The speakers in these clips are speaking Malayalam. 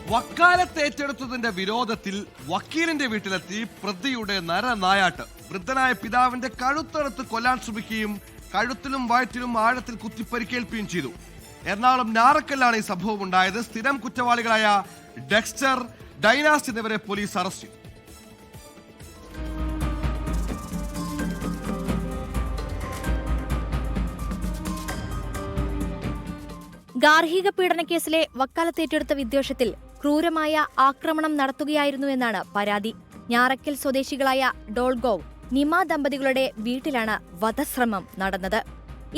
വക്കാലത്ത് ഏറ്റെടുത്തതിന്റെ വിരോധത്തിൽ വക്കീലിന്റെ വീട്ടിലെത്തി പ്രതിയുടെ നരനായാട്ട്. വൃദ്ധനായ പിതാവിന്റെ കഴുത്തറുത്ത് കൊല്ലാൻ ശ്രമിക്കുകയും കഴുത്തിലും വയറ്റിലും ആഴത്തിൽ കുത്തിപ്പരിക്കേൽക്കുകയും ചെയ്തു. എറണാകുളം ഞാറക്കല്ലാണ് ഈ സംഭവം ഉണ്ടായത്. സ്ഥിരം കുറ്റവാളികളായ ഡെക്സ്റ്റർ, ഡൈനാസ്റ്റ് എന്നിവരെ പോലീസ് അറസ്റ്റ് ചെയ്തു. ഗാർഹിക പീഡനക്കേസിലെ വക്കാലത്തേറ്റെടുത്ത വിദ്വേഷത്തിൽ ക്രൂരമായ ആക്രമണം നടത്തുകയായിരുന്നുവെന്നാണ് പരാതി. ഞാറക്കൽ സ്വദേശികളായ ഡോൾഗോവ്, നിമ ദമ്പതികളുടെ വീട്ടിലാണ് വധശ്രമം നടന്നത്.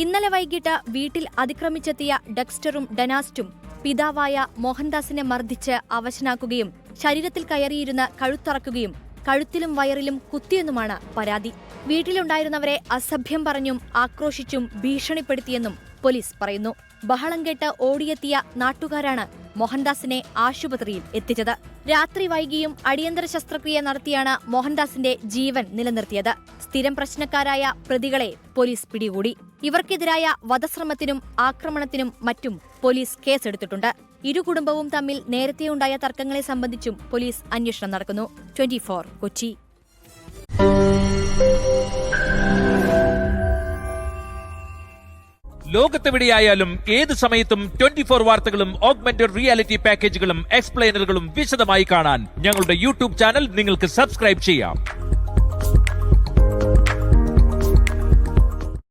ഇന്നലെ വൈകിട്ട് വീട്ടിൽ അതിക്രമിച്ചെത്തിയ ഡെക്സ്റ്ററും ഡനാസ്റ്റും പിതാവായ മോഹൻദാസിനെ മർദ്ദിച്ച് അവശനാക്കുകയും ശരീരത്തിൽ കയറിയിരുന്ന് കഴുത്തറക്കുകയും കഴുത്തിലും വയറിലും കുത്തിയെന്നുമാണ് പരാതി. വീട്ടിലുണ്ടായിരുന്നവരെ അസഭ്യം പറഞ്ഞും ആക്രോശിച്ചും ഭീഷണിപ്പെടുത്തിയെന്നും പോലീസ് പറയുന്നു. ബഹളം കേട്ട് ഓടിയെത്തിയ നാട്ടുകാരാണ് മോഹൻദാസിനെ ആശുപത്രിയിൽ എത്തിച്ചത്. രാത്രി വൈകിയും അടിയന്തര ശസ്ത്രക്രിയ നടത്തിയാണ് മോഹൻദാസിന്റെ ജീവൻ നിലനിർത്തിയത്. സ്ഥിരം പ്രശ്നക്കാരായ പ്രതികളെ പോലീസ് പിടികൂടി. ഇവർക്കെതിരായ വധശ്രമത്തിനും ആക്രമണത്തിനും മറ്റും പോലീസ് കേസെടുത്തിട്ടുണ്ട്. ഇരു കുടുംബവും തമ്മിൽ നേരത്തെയുണ്ടായ തർക്കങ്ങളെ സംബന്ധിച്ചും പോലീസ് അന്വേഷണം നടക്കുന്നു. 24 കൊച്ചി. ലോകത്തെവിടെയായാലും ഏത് സമയത്തും 24 വാർത്തകളും ഓഗ്മെന്റഡ് റിയാലിറ്റി പാക്കേജുകളും എക്സ്പ്ലെയിനറുകളും വിശദമായി കാണാൻ ഞങ്ങളുടെ യൂട്യൂബ് ചാനൽ നിങ്ങൾക്ക് സബ്സ്ക്രൈബ് ചെയ്യാം.